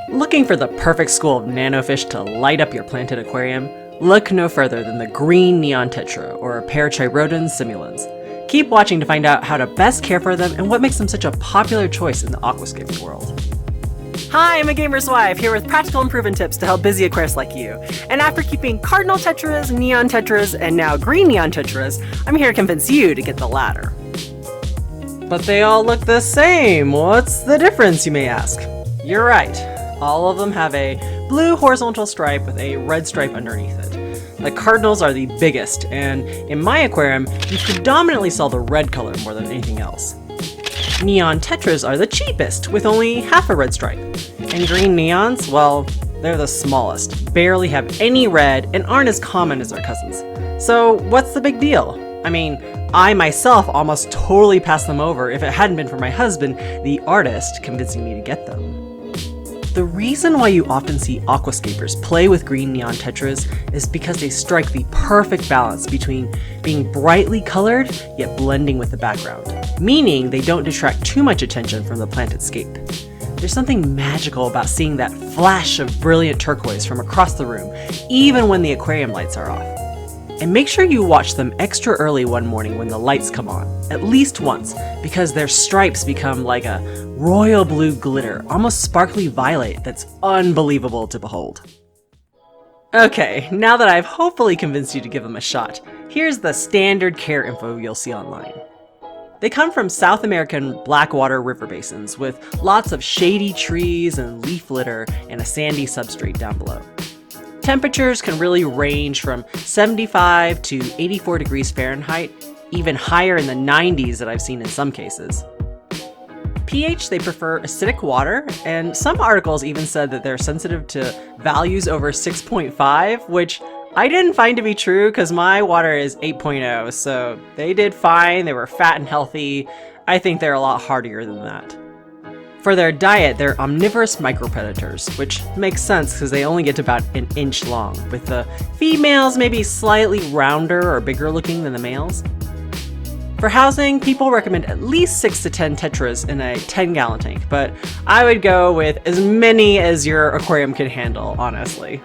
Looking for the perfect school of nanofish to light up your planted aquarium? Look no further than the green neon tetra, or Paracheirodon simulans. Keep watching to find out how to best care for them and what makes them such a popular choice in the aquascaping world. Hi, I'm a gamer's wife, here with practical and proven tips to help busy aquarists like you. And after keeping cardinal tetras, neon tetras, and now green neon tetras, I'm here to convince you to get the latter. But they all look the same. What's the difference, you may ask? You're right. All of them have a blue horizontal stripe with a red stripe underneath it. The cardinals are the biggest, and in my aquarium, you predominantly saw the red color more than anything else. Neon tetras are the cheapest, with only half a red stripe. And green neons, well, they're the smallest, barely have any red, and aren't as common as their cousins. So what's the big deal? I mean, I myself almost totally passed them over if it hadn't been for my husband, the artist, convincing me to get them. The reason why you often see aquascapers play with green neon tetras is because they strike the perfect balance between being brightly colored yet blending with the background, meaning they don't detract too much attention from the planted scape. There's something magical about seeing that flash of brilliant turquoise from across the room, even when the aquarium lights are off. And make sure you watch them extra early one morning when the lights come on, at least once, because their stripes become like a royal blue glitter, almost sparkly violet that's unbelievable to behold. Okay, now that I've hopefully convinced you to give them a shot, here's the standard care info you'll see online. They come from South American blackwater river basins with lots of shady trees and leaf litter and a sandy substrate down below. Temperatures can really range from 75 to 84 degrees Fahrenheit, even higher in the 90s that I've seen in some cases. pH, they prefer acidic water, and some articles even said that they're sensitive to values over 6.5, which I didn't find to be true because my water is 8.0, so they did fine, they were fat and healthy. I think they're a lot hardier than that. For their diet, they're omnivorous micropredators, which makes sense because they only get to about an inch long, with the females maybe slightly rounder or bigger looking than the males. For housing, people recommend at least 6 to 10 tetras in a 10-gallon tank, but I would go with as many as your aquarium can handle, honestly.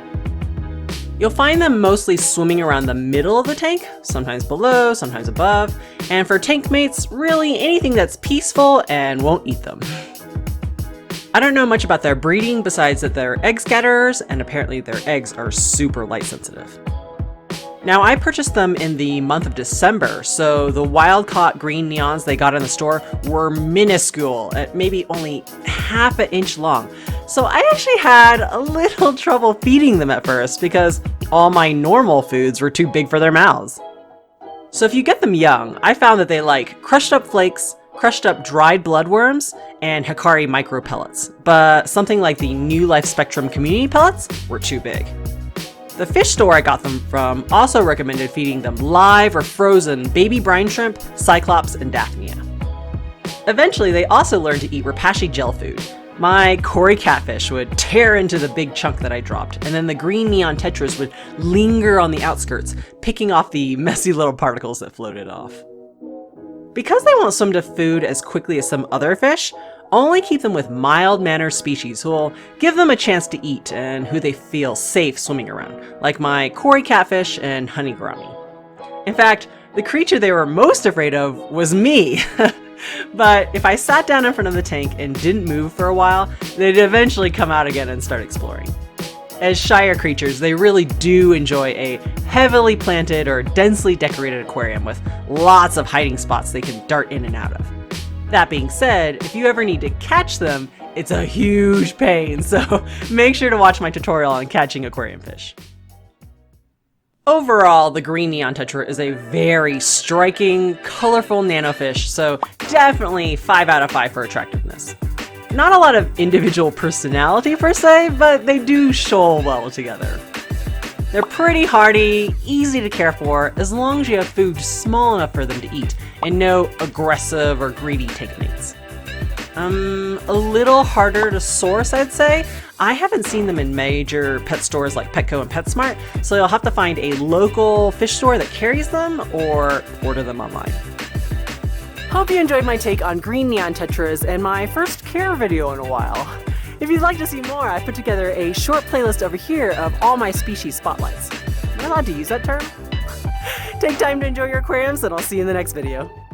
You'll find them mostly swimming around the middle of the tank, sometimes below, sometimes above, and for tank mates, really anything that's peaceful and won't eat them. I don't know much about their breeding besides that they're egg scatterers, and apparently their eggs are super light sensitive. Now, I purchased them in the month of December, so the wild-caught green neons they got in the store were minuscule, at maybe only half an inch long. So I actually had a little trouble feeding them at first because all my normal foods were too big for their mouths. So if you get them young, I found that they like crushed up flakes, crushed up dried bloodworms, and Hikari micro pellets, but something like the New Life Spectrum community pellets were too big. The fish store I got them from also recommended feeding them live or frozen baby brine shrimp, cyclops, and daphnia. Eventually, they also learned to eat rapashi gel food. My Cory catfish would tear into the big chunk that I dropped, and then the green neon tetras would linger on the outskirts, picking off the messy little particles that floated off. Because they won't swim to food as quickly as some other fish, only keep them with mild-mannered species who will give them a chance to eat and who they feel safe swimming around, like my Cory catfish and honey gourami. In fact, the creature they were most afraid of was me. But if I sat down in front of the tank and didn't move for a while, they'd eventually come out again and start exploring. As shyer creatures, they really do enjoy a heavily planted or densely decorated aquarium with lots of hiding spots they can dart in and out of. That being said, if you ever need to catch them, it's a huge pain, so make sure to watch my tutorial on catching aquarium fish. Overall, the green neon tetra is a very striking, colorful nanofish, so definitely 5 out of 5 for attractiveness. Not a lot of individual personality per se, but they do shoal well together. They're pretty hardy, easy to care for, as long as you have food small enough for them to eat, and no aggressive or greedy tank mates. A little harder to source, I'd say. I haven't seen them in major pet stores like Petco and PetSmart, so you'll have to find a local fish store that carries them or order them online. Hope you enjoyed my take on green neon tetras and my first care video in a while. If you'd like to see more, I've put together a short playlist over here of all my species spotlights. Am I allowed to use that term? Take time to enjoy your aquariums, and I'll see you in the next video.